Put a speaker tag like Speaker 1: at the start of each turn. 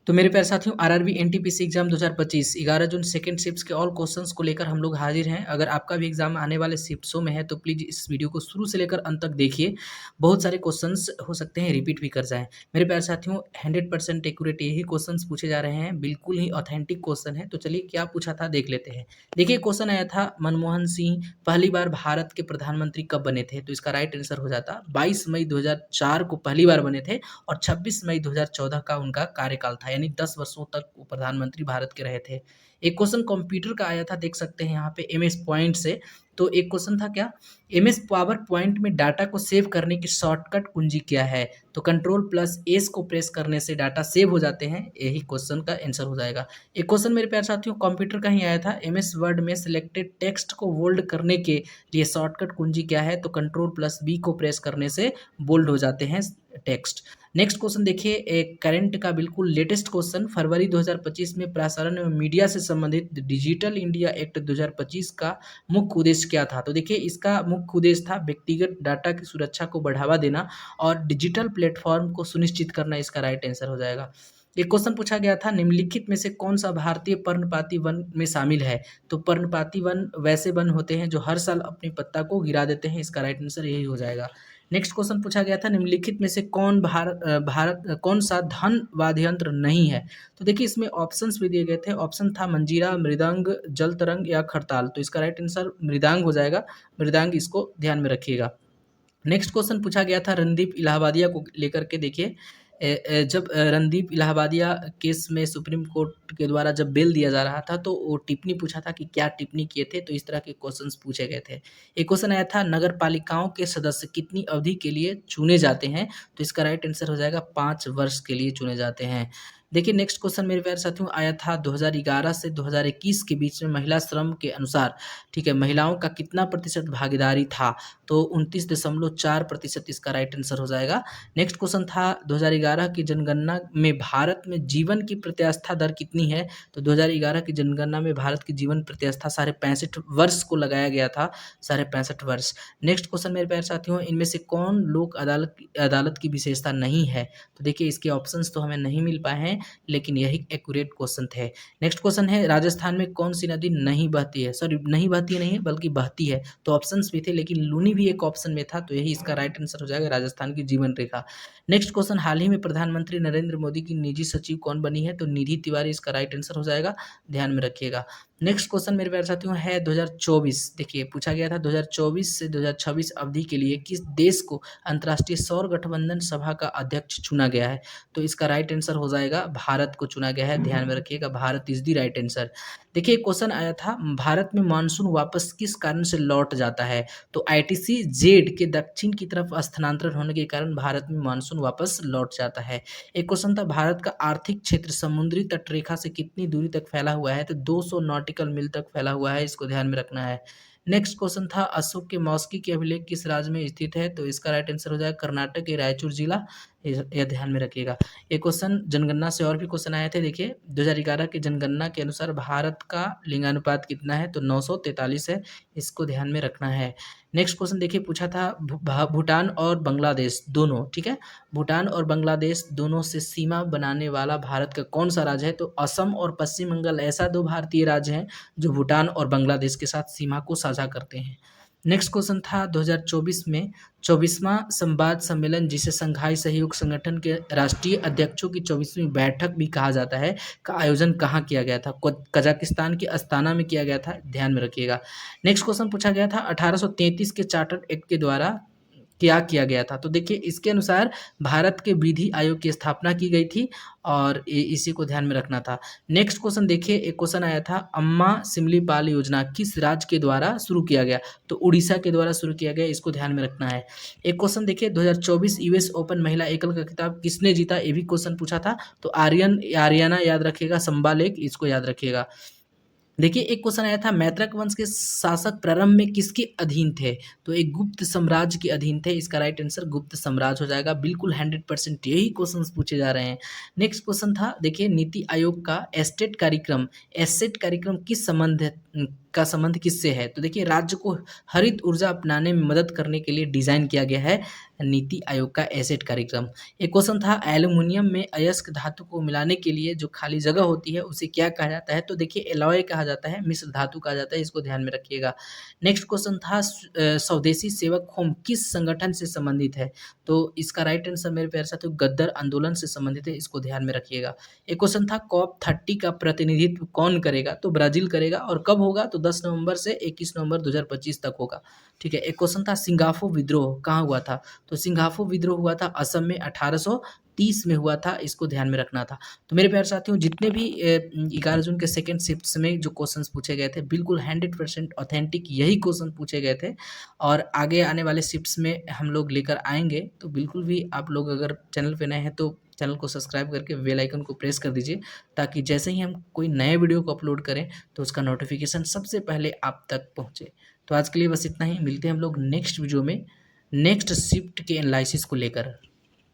Speaker 1: तो मेरे प्यारे साथियों आरआरबी एनटीपीसी एग्जाम 2025 11 जून सेकंड शिफ्ट्स के ऑल क्वेश्चंस को लेकर हम लोग हाजिर हैं। अगर आपका भी एग्जाम आने वाले शिफ्ट्सों में है तो प्लीज़ इस वीडियो को शुरू से लेकर अंत तक देखिए। बहुत सारे क्वेश्चंस हो सकते हैं रिपीट भी कर जाएं। मेरे प्यारे साथियों 100% एक्यूरेट यही क्वेश्चंस पूछे जा रहे हैं, बिल्कुल ही ऑथेंटिक क्वेश्चन है। तो चलिए क्या पूछा था देख लेते हैं। देखिए क्वेश्चन आया था मनमोहन सिंह पहली बार भारत के प्रधानमंत्री कब बने थे, तो इसका राइट आंसर हो जाता 22 मई 2004 को पहली बार बने थे और 26 मई 2014 का उनका कार्यकाल था, यानी 10 वर्षों तक वो प्रधानमंत्री भारत के रहे थे। एक क्वेश्चन कंप्यूटर का आया था, देख सकते हैं यहाँ पे एमएस पॉइंट से। तो एक क्वेश्चन था क्या, एमएस पावर पॉइंट में डाटा को सेव करने की शॉर्टकट कुंजी क्या है, तो कंट्रोल प्लस एस को प्रेस करने से डाटा सेव हो जाते हैं, यही क्वेश्चन का आंसर हो जाएगा। एक क्वेश्चन मेरे प्यारे साथियों कंप्यूटर का ही आया था, एमएस वर्ड में सिलेक्टेड टेक्स्ट को बोल्ड करने के लिए शॉर्टकट कुंजी क्या है, तो कंट्रोल प्लस बी को प्रेस करने से बोल्ड हो जाते हैं टेक्स्ट। नेक्स्ट क्वेश्चन देखिए, एक करंट का बिल्कुल लेटेस्ट क्वेश्चन, फरवरी 2025 में प्रसारण एवं मीडिया से संबंधित डिजिटल इंडिया एक्ट 2025 का मुख्य उद्देश्य क्या था, तो देखिए इसका मुख्य उद्देश्य था व्यक्तिगत डाटा की सुरक्षा को बढ़ावा देना और डिजिटल प्लेटफॉर्म को सुनिश्चित करना, इसका राइट आंसर हो जाएगा। एक क्वेश्चन पूछा गया था, निम्नलिखित में से कौन सा भारतीय पर्णपाती वन में शामिल है, तो पर्णपाती वन वैसे वन होते हैं जो हर साल अपनी पत्ता को गिरा देते हैं, इसका राइट आंसर यही हो जाएगा। नेक्स्ट क्वेश्चन पूछा गया था, निम्नलिखित में से कौन सा धन वाद्य यंत्र नहीं है, तो देखिए इसमें ऑप्शंस भी दिए गए थे। ऑप्शन था मंजीरा, मृदंग, जल तरंग या खड़ताल, तो इसका राइट आंसर मृदंग हो जाएगा। मृदंग, इसको ध्यान में रखिएगा। नेक्स्ट क्वेश्चन पूछा गया था रणदीप इलाहाबादिया को लेकर के, देखिए जब रणदीप इलाहाबादिया केस में सुप्रीम कोर्ट के द्वारा जब बेल दिया जा रहा था तो वो टिप्पणी पूछा था कि क्या टिप्पणी किए थे, तो इस तरह के क्वेश्चंस पूछे गए थे। एक क्वेश्चन आया था, नगर पालिकाओं के सदस्य कितनी अवधि के लिए चुने जाते हैं, तो इसका राइट आंसर हो जाएगा 5 वर्ष के लिए चुने जाते हैं। देखिए नेक्स्ट क्वेश्चन मेरे प्यारे साथियों आया था 2011 से 2021 के बीच में महिला श्रम के अनुसार, ठीक है, महिलाओं का कितना प्रतिशत भागीदारी था, तो 29.4% इसका राइट आंसर हो जाएगा। नेक्स्ट क्वेश्चन था 2011 की जनगणना में भारत में जीवन की प्रत्यास्था दर कितनी है, तो 2011 की जनगणना में भारत की जीवन प्रत्यास्था 65.5 वर्ष को लगाया गया था, 65.5 वर्ष। नेक्स्ट क्वेश्चन मेरे प्यारे साथियों, इनमें से कौन लोक अदालत की विशेषता नहीं है, तो देखिए इसके ऑप्शंस तो हमें नहीं मिल पाए हैं, लेकिन यही एक्यूरेट क्वेश्चन थे। नेक्स्ट क्वेश्चन है, राजस्थान में कौन सी नदी नहीं बहती है, सॉरी नहीं बहती है नहीं है बल्कि बहती है, तो ऑप्शंस भी थे लेकिन लूनी भी एक ऑप्शन में था, तो यही इसका राइट आंसर हो जाएगा, राजस्थान की जीवन रेखा। नेक्स्ट क्वेश्चन, हाल ही में प्रधानमंत्री नरेंद्र मोदी की निजी सचिव कौन बनी है, तो निधि तिवारी इसका राइट आंसर हो जाएगा, ध्यान में रखिएगा। नेक्स्ट क्वेश्चन मेरे प्यारे साथियों है 2024, देखिए पूछा गया था 2024 से 2026 अवधि के लिए किस देश को अंतर्राष्ट्रीय सौर गठबंधन सभा का अध्यक्ष चुना गया है, तो इसका राइट आंसर हो जाएगा भारत को चुना गया है, ध्यान में रखिएगा, Bharat is the right answer. देखिए क्वेश्चन आया था, भारत में मानसून वापस किस कारण से लौट जाता है, तो आईटीसी जेड के दक्षिण की तरफ स्थानांतरण होने के कारण भारत में मानसून वापस लौट जाता है। एक क्वेश्चन था, भारत का आर्थिक क्षेत्र समुद्री तटरेखा से कितनी दूरी तक फैला हुआ है, तो 200 नॉटिकल मील तक फैला हुआ है, इसको ध्यान में रखना है। नेक्स्ट क्वेश्चन था, अशोक के मौस्की के अभिलेख किस राज्य में स्थित है, तो इसका राइट आंसर हो जाएगा कर्नाटक के रायचूर जिला, यह ध्यान में रखिएगा। एक क्वेश्चन जनगणना से और भी क्वेश्चन आए थे, देखिए 2011 की जनगणना के अनुसार भारत का लिंगानुपात कितना है, तो 943 है, इसको ध्यान में रखना है। नेक्स्ट क्वेश्चन देखिए पूछा था, भूटान और बांग्लादेश दोनों, ठीक है, भूटान और बांग्लादेश दोनों से सीमा बनाने वाला भारत का कौन सा राज्य है, तो असम और पश्चिम बंगाल ऐसा 2 भारतीय राज्य हैं जो भूटान और बांग्लादेश के साथ सीमा को साझा करते हैं। नेक्स्ट क्वेश्चन था 2024 में 24वां संवाद सम्मेलन, जिसे संघाई सहयोग संगठन के राष्ट्रीय अध्यक्षों की 24वीं बैठक भी कहा जाता है, का आयोजन कहाँ किया गया था, कजाकिस्तान के अस्ताना में किया गया था, ध्यान में रखिएगा। नेक्स्ट क्वेश्चन पूछा गया था, 1833 के चार्टर्ड एक्ट के द्वारा क्या किया गया था, तो देखिए इसके अनुसार भारत के विधि आयोग की स्थापना की गई थी और इसी को ध्यान में रखना था। नेक्स्ट क्वेश्चन देखिए, एक क्वेश्चन आया था, अम्मा सिमलीपाल योजना किस राज्य के द्वारा शुरू किया गया, तो उड़ीसा के द्वारा शुरू किया गया, इसको ध्यान में रखना है। एक क्वेश्चन देखिए, 2024 यूएस ओपन महिला एकल का खिताब किसने जीता, ये भी क्वेश्चन पूछा था, तो आर्यना याद रखिएगा, संबालेक, इसको याद रखिएगा। देखिए एक क्वेश्चन आया था, मैत्रक वंश के शासक प्रारंभ में किसके अधीन थे, तो एक गुप्त साम्राज्य के अधीन थे, इसका राइट आंसर गुप्त साम्राज्य हो जाएगा, बिल्कुल 100% यही क्वेश्चंस पूछे जा रहे हैं। नेक्स्ट क्वेश्चन था, देखिए नीति आयोग का एस्टेट कार्यक्रम किस संबंध का संबंध किससे है? तो देखिए राज्य को हरित ऊर्जा अपनाने में मदद करने के लिए डिज़ाइन किया गया है नीति आयोग का एसेट कार्यक्रम। एक क्वेश्चन था एल्युमिनियम में अयस्क धातु को मिलाने के लिए जो खाली जगह होती है उसे क्या कहा जाता है? तो देखिए एलॉय कहा जाता है, मिश्र धातु कहा जाता है, इसको ध्यान में रखिएगा। नेक्स्ट क्वेश्चन था स्वदेशी सेवक होम किस संगठन से संबंधित है? तो इसका राइट आंसर मेरे प्यारे साथियों गद्दर आंदोलन से संबंधित है, इसको ध्यान में रखिएगा। एक क्वेश्चन था COP30 का प्रतिनिधित्व कौन करेगा? तो ब्राज़ील करेगा और कब होगा? तो 10 नवंबर से 21 नवंबर 2025 तक होगा। ठीक है। एक क्वेश्चन था सिंगापो विद्रोह कहाँ हुआ था? तो सिंगापो विद्रोह हुआ था असम में 1830 में हुआ था, इसको ध्यान में रखना था। तो मेरे प्यारे साथियों जितने भी 11 जून के सेकंड शिफ्ट्स में जो क्वेश्चंस पूछे गए थे बिल्कुल 100% ऑथेंटिक यही क्वेश्चन पूछे गए थे और आगे आने वाले शिफ्ट्स में हम लोग लेकर आएँगे। तो बिल्कुल भी आप लोग अगर चैनल पे नए हैं तो चैनल को सब्सक्राइब करके बेल आइकन को प्रेस कर दीजिए ताकि जैसे ही हम कोई नए वीडियो को अपलोड करें तो उसका नोटिफिकेशन सबसे पहले आप तक पहुँचे। तो आज के लिए बस इतना ही, मिलते हैं हम लोग नेक्स्ट वीडियो में नेक्स्ट शिफ्ट के एनालिसिस को लेकर।